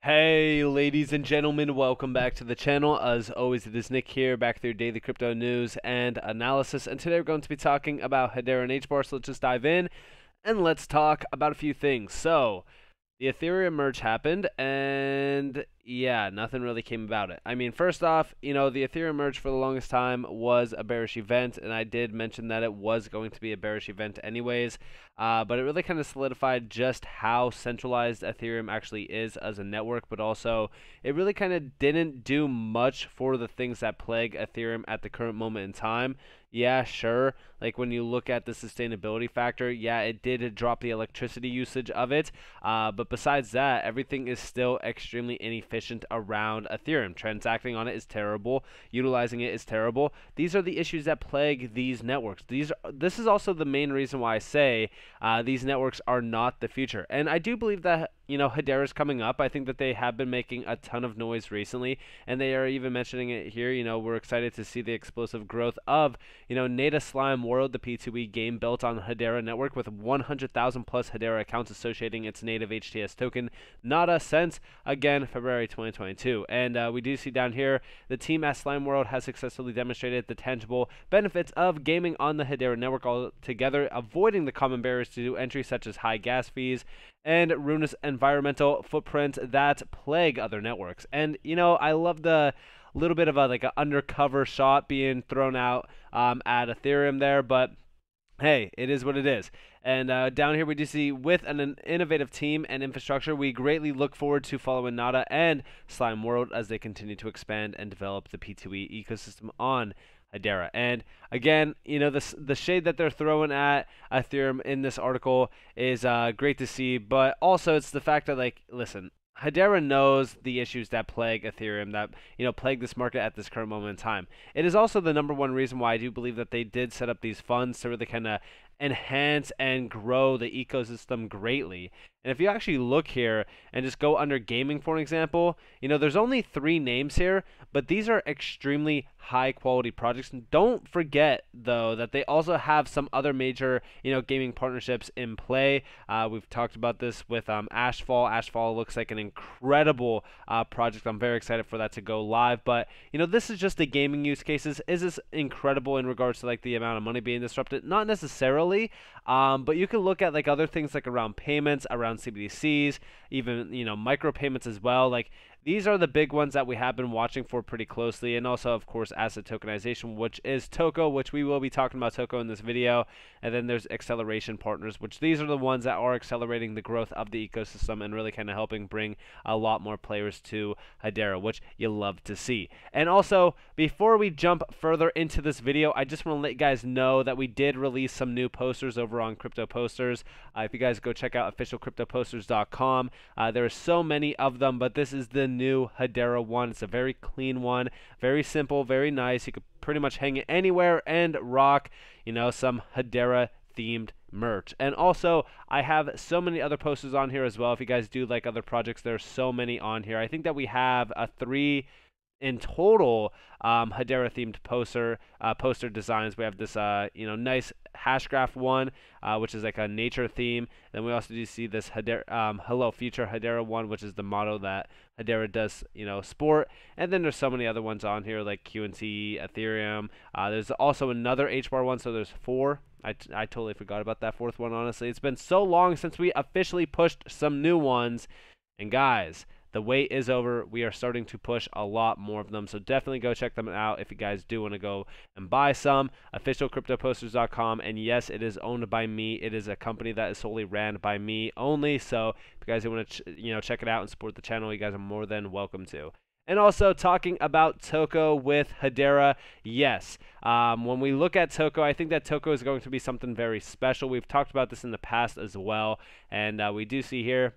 Hey ladies and gentlemen, welcome back to the channel. As always, it is Nick here, back with your daily crypto news and analysis, and today we're going to be talking about Hedera and Hbar, so let's just dive in and let's talk about a few things. So, the Ethereum Merge happened, and yeah, nothing really came about it. I mean, first off, the Ethereum Merge for the longest time was a bearish event, and I did mention that it was going to be a bearish event anyways, but it really kind of solidified just how centralized Ethereum actually is as a network, but also it really kind of didn't do much for the things that plague Ethereum at the current moment in time. Yeah, sure. Like when you look at the sustainability factor, yeah, it did drop the electricity usage of it. But besides that, everything is still extremely inefficient around Ethereum. Transacting on it is terrible. Utilizing it is terrible. These are the issues that plague these networks. This is also the main reason why I say these networks are not the future. And I do believe that Hedera is coming up. I think that they have been making a ton of noise recently, and they are even mentioning it here. We're excited to see the explosive growth of Nada Slime World, the P2E game built on Hedera network with 100,000 plus Hedera accounts associating its native HTS token Nada since again February 2022. And we do see down here the team at Slime World has successfully demonstrated the tangible benefits of gaming on the Hedera network altogether, avoiding the common barriers to entry such as high gas fees and ruinous environmental footprints that plague other networks. And I love the little bit of a like an undercover shot being thrown out at Ethereum there, but hey, it is what it is. And down here we do see with an innovative team and infrastructure, we greatly look forward to following Nada and Slime World as they continue to expand and develop the P2E ecosystem on Hedera. And again, the shade that they're throwing at Ethereum in this article is great to see, but also it's the fact that, like, listen, Hedera knows the issues that plague Ethereum, that plague this market at this current moment in time. It is also the #1 reason why I do believe that they did set up these funds to really kind of enhance and grow the ecosystem greatly. And if you actually look here and just go under gaming, for an example, there's only 3 names here, but these are extremely high quality projects. And don't forget though that they also have some other major gaming partnerships in play. We've talked about this with Ashfall. Ashfall looks like an incredible project. I'm very excited for that to go live. But this is just the gaming use cases. Is this incredible in regards to like the amount of money being disrupted? Not necessarily, but you can look at like other things like around payments, around CBDCs, even micropayments as well. Like these are the big ones that we have been watching for pretty closely, and also of course asset tokenization, which is TOCO, which we will be talking about TOCO in this video. And then there's acceleration partners, which these are the ones that are accelerating the growth of the ecosystem and really kind of helping bring a lot more players to Hedera, which you love to see. And also, before we jump further into this video, I just want to let you guys know that we did release some new posters over on Crypto Posters. If you guys go check out officialcryptoposters.com, there are so many of them, but this is the new Hedera one. It's a very clean one, very simple, very nice. You could pretty much hang it anywhere and rock, some Hedera themed merch. And also, I have so many other posters on here as well. If you guys do like other projects, there's so many on here. I think that we have 3 in total Hedera themed poster designs. We have this nice Hashgraph one, which is like a nature theme. Then we also do see this Hedera, Hello Future Hedera one, which is the motto that Hedera does sport. And then there's so many other ones on here like QNT, Ethereum. There's also another Hbar one, so there's 4. I totally forgot about that 4th one, honestly. It's been so long since we officially pushed some new ones, and guys, the wait is over. We are starting to push a lot more of them, so definitely go check them out if you guys do want to go and buy some. Officialcryptoposters.com, and yes, it is owned by me. It is a company that is solely ran by me only, so if you guys want to check it out and support the channel, you guys are more than welcome to. And also talking about TOCO with Hedera, yes. When we look at TOCO, I think that TOCO is going to be something very special. We've talked about this in the past as well, and we do see here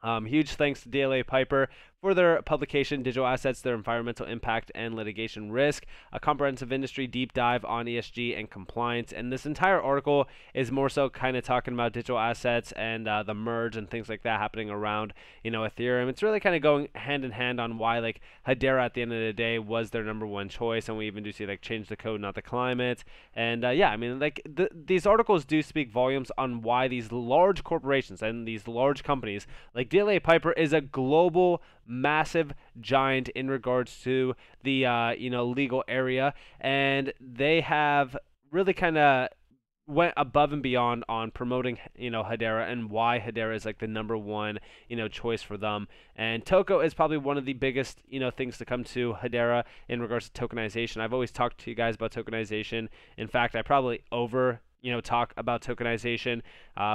huge thanks to DLA Piper for their publication, Digital Assets, Their Environmental Impact and Litigation Risk, a comprehensive industry deep dive on ESG and compliance. And this entire article is more so kind of talking about digital assets and the merge and things like that happening around, Ethereum. It's really kind of going hand in hand on why, like, Hedera at the end of the day was their number one choice. And we even do see, like, change the code, not the climate. And yeah, I mean, like, these articles do speak volumes on why these large corporations and these large companies, like DLA Piper, is a global massive giant in regards to the legal area, and they have really kind of went above and beyond on promoting Hedera and why Hedera is like the number one choice for them. And TOCO is probably one of the biggest things to come to Hedera in regards to tokenization. I've always talked to you guys about tokenization. In fact, I probably talk about tokenization.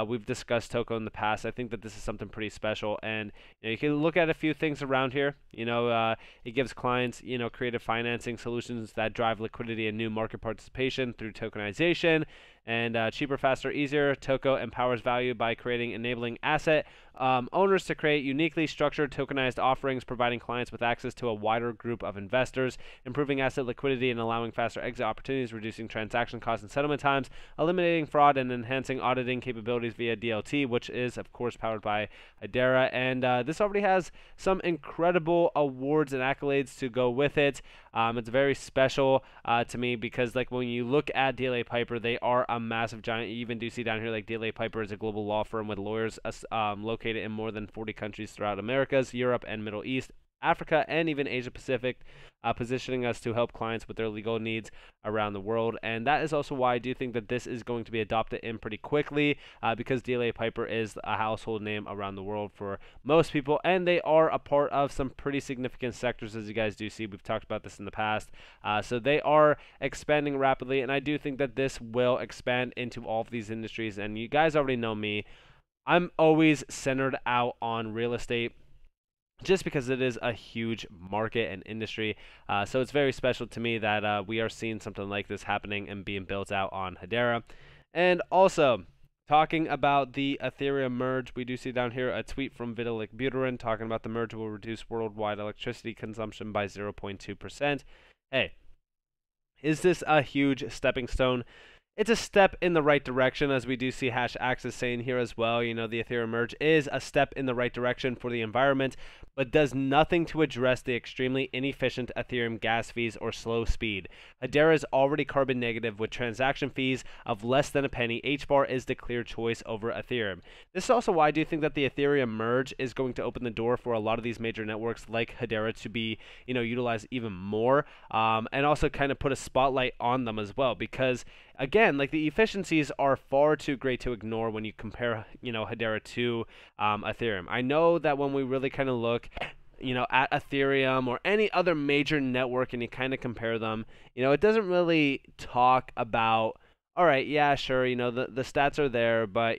We've discussed TOCO in the past. I think that this is something pretty special, and you can look at a few things around here. It gives clients creative financing solutions that drive liquidity and new market participation through tokenization. And cheaper, faster, easier. TOCO empowers value by enabling asset owners to create uniquely structured tokenized offerings, providing clients with access to a wider group of investors, improving asset liquidity and allowing faster exit opportunities, reducing transaction costs and settlement times, eliminating fraud and enhancing auditing capabilities via DLT, which is, of course, powered by Hedera. And this already has some incredible awards and accolades to go with it. It's very special to me because, like, when you look at DLA Piper, they are a massive giant. You even do see down here, like, DLA Piper is a global law firm with lawyers located in more than 40 countries throughout Americas, Europe, and Middle East, Africa, and even Asia Pacific, positioning us to help clients with their legal needs around the world. And that is also why I do think that this is going to be adopted in pretty quickly, because DLA Piper is a household name around the world for most people, and they are a part of some pretty significant sectors, as you guys do see. We've talked about this in the past. So they are expanding rapidly, and I do think that this will expand into all of these industries. And you guys already know me. I'm always centered out on real estate, just because it is a huge market and industry. So it's very special to me that we are seeing something like this happening and being built out on Hedera. And also, talking about the Ethereum Merge, we do see down here a tweet from Vitalik Buterin talking about the merge will reduce worldwide electricity consumption by 0.2%. Hey, is this a huge stepping stone? It's a step in the right direction, as we do see Hash Axis saying here as well. The Ethereum Merge is a step in the right direction for the environment, but does nothing to address the extremely inefficient Ethereum gas fees or slow speed. Hedera is already carbon negative with transaction fees of less than a penny. Hbar is the clear choice over Ethereum. This is also why I do think that the Ethereum Merge is going to open the door for a lot of these major networks like Hedera to be, utilized even more, and also kind of put a spotlight on them as well, because again, like, the efficiencies are far too great to ignore when you compare, Hedera to Ethereum. I know that when we really kind of look, at Ethereum or any other major network and you kind of compare them, it doesn't really talk about, all right, yeah, sure, the stats are there, but,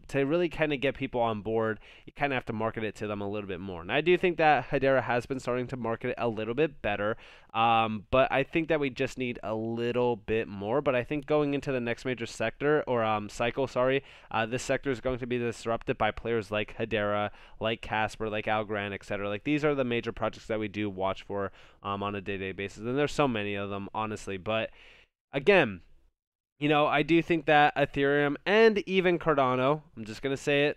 to really kind of get people on board, you kind of have to market it to them a little bit more. And I do think that Hedera has been starting to market it a little bit better, but I think that we just need a little bit more. But I think going into the next major sector, or cycle, this sector is going to be disrupted by players like Hedera, like Casper, like Algorand, etc. Like, these are the major projects that we do watch for on a day-to-day basis, and there's so many of them, honestly. But again, I do think that Ethereum and even Cardano, I'm just going to say it,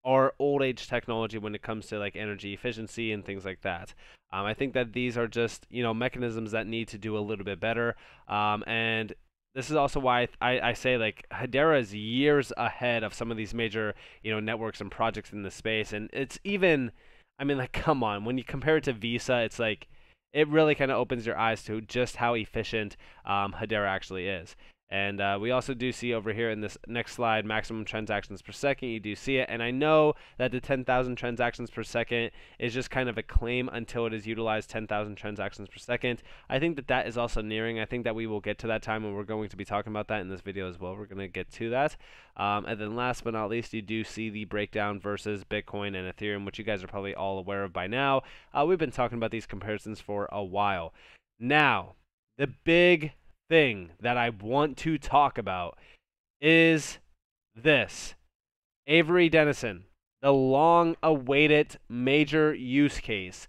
are old age technology when it comes to, like, energy efficiency and things like that. I think that these are just, mechanisms that need to do a little bit better. And this is also why I say, like, Hedera is years ahead of some of these major, networks and projects in the space. And it's even, I mean, like, come on, when you compare it to Visa, it's like, it really kind of opens your eyes to just how efficient Hedera actually is. And we also do see over here in this next slide, maximum transactions per second. You do see it. And I know that the 10,000 transactions per second is just kind of a claim until it is utilized 10,000 transactions per second. I think that that is also nearing. I think that we will get to that time, and we're going to be talking about that in this video as well. We're going to get to that. And then last but not least, you do see the breakdown versus Bitcoin and Ethereum, which you guys are probably all aware of by now. We've been talking about these comparisons for a while. Now, the big thing that I want to talk about is this. Avery Denson, the long-awaited major use case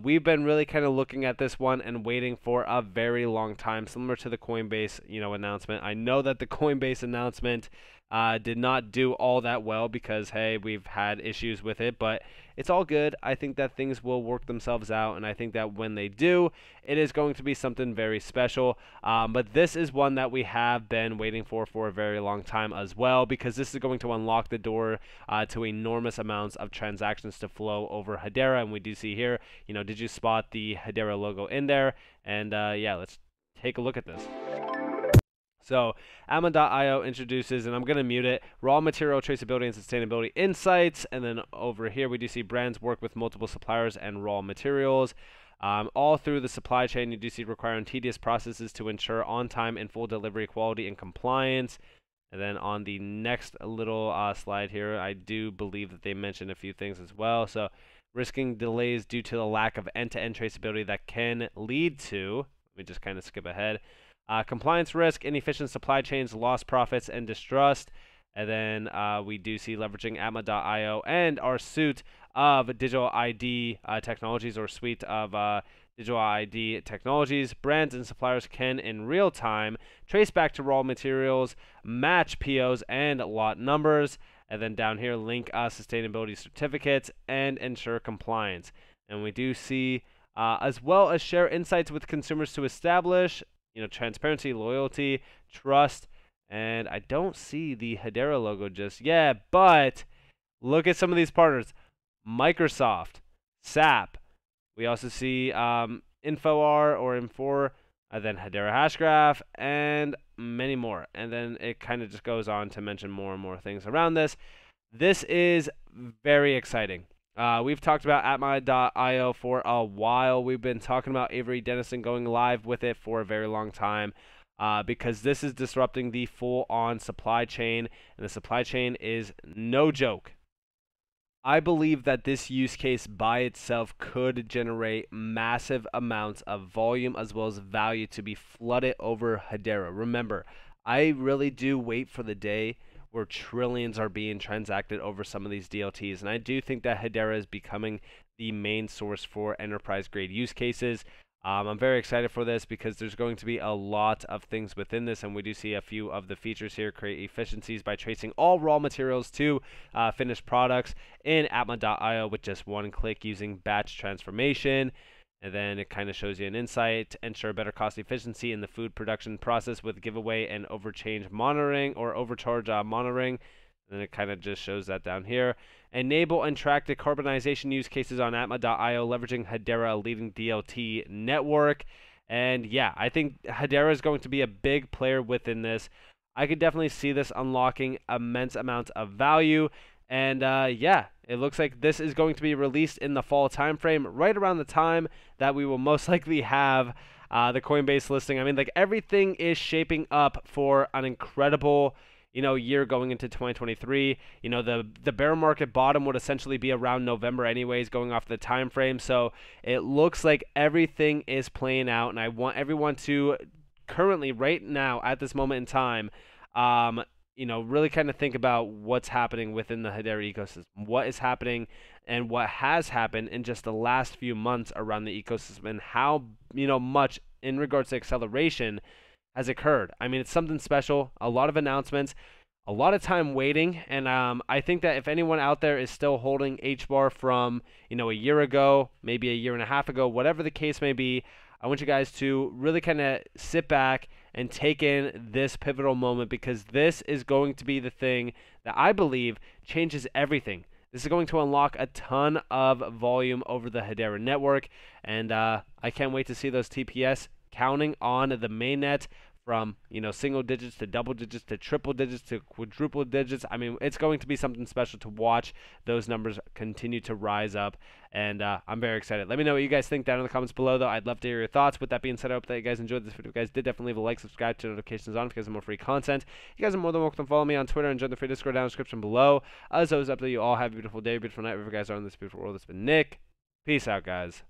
We've been really kind of looking at this one and waiting for a very long time, similar to the Coinbase, announcement. I know that the Coinbase announcement did not do all that well because, hey, we've had issues with it, but it's all good. I think that things will work themselves out, and I think that when they do, it is going to be something very special. But this is one that we have been waiting for a very long time as well, because this is going to unlock the door to enormous amounts of transactions to flow over Hedera, and we do see here, did you spot the Hedera logo in there? And yeah, let's take a look at this. So Atma.io introduces, and I'm going to mute it, raw material traceability and sustainability insights. And then over here, we do see brands work with multiple suppliers and raw materials. All through the supply chain, you do see requiring tedious processes to ensure on-time and full delivery quality and compliance. And then on the next little slide here, I do believe that they mentioned a few things as well. So risking delays due to the lack of end-to-end traceability that can lead to, let me just kind of skip ahead, compliance risk, inefficient supply chains, lost profits, and distrust. And then we do see leveraging Atma.io and our suite of digital ID technologies, or suite of digital ID technologies. Brands and suppliers can, in real time, trace back to raw materials, match POs and lot numbers, and then down here, link sustainability certificates and ensure compliance. And we do see, as well as share insights with consumers to establish transparency, loyalty, trust, and I don't see the Hedera logo just yet, but look at some of these partners. Microsoft, SAP. We also see InfoR or Infor, then Hedera Hashgraph, and many more. And then it kind of just goes on to mention more and more things around this. This is very exciting. We've talked about Atma.io for a while. We've been talking about Avery Denson going live with it for a very long time because this is disrupting the full-on supply chain, and the supply chain is no joke. I believe that this use case by itself could generate massive amounts of volume as well as value to be flooded over Hedera. Remember, I really do wait for the day where trillions are being transacted over some of these DLTs. And I do think that Hedera is becoming the main source for enterprise-grade use cases. I'm very excited for this because there's going to be a lot of things within this, and we do see a few of the features here create efficiencies by tracing all raw materials to finished products in Atma.io with just one click using batch transformation. And then it kind of shows you an insight, ensure better cost efficiency in the food production process with giveaway and overchange monitoring or overcharge monitoring. And then it kind of just shows that down here. Enable and track decarbonization use cases on Atma.io, leveraging Hedera, a leading DLT network. And yeah, I think Hedera is going to be a big player within this. I could definitely see this unlocking immense amounts of value. And yeah, it looks like this is going to be released in the fall timeframe, right around the time that we will most likely have the Coinbase listing. I mean, like, everything is shaping up for an incredible year going into 2023. The bear market bottom would essentially be around November anyways, going off the time frame. So it looks like everything is playing out, and I want everyone to currently, right now, at this moment in time, really kind of think about what's happening within the Hedera ecosystem, what is happening and what has happened in just the last few months around the ecosystem, and how much in regards to acceleration has occurred. I mean, it's something special, a lot of announcements, a lot of time waiting, and I think that if anyone out there is still holding HBAR from a year ago, maybe a year and a half ago, whatever the case may be, I want you guys to really kind of sit back and take in this pivotal moment, because this is going to be the thing that I believe changes everything. This is going to unlock a ton of volume over the Hedera network, and I can't wait to see those TPS counting on the mainnet from single digits to double digits to triple digits to quadruple digits. I mean, it's going to be something special to watch those numbers continue to rise up, and I'm very excited. Let me know what you guys think down in the comments below, though. I'd love to hear your thoughts. With that being said, I hope that you guys enjoyed this video. If you guys did, definitely leave a like, subscribe, turn notifications on if you guys want more free content. You guys are more than welcome to follow me on Twitter and join the free Discord down in the description below. As always, up to you all, have a beautiful day, beautiful night, wherever you guys are in this beautiful world. It's been Nick. Peace out, guys.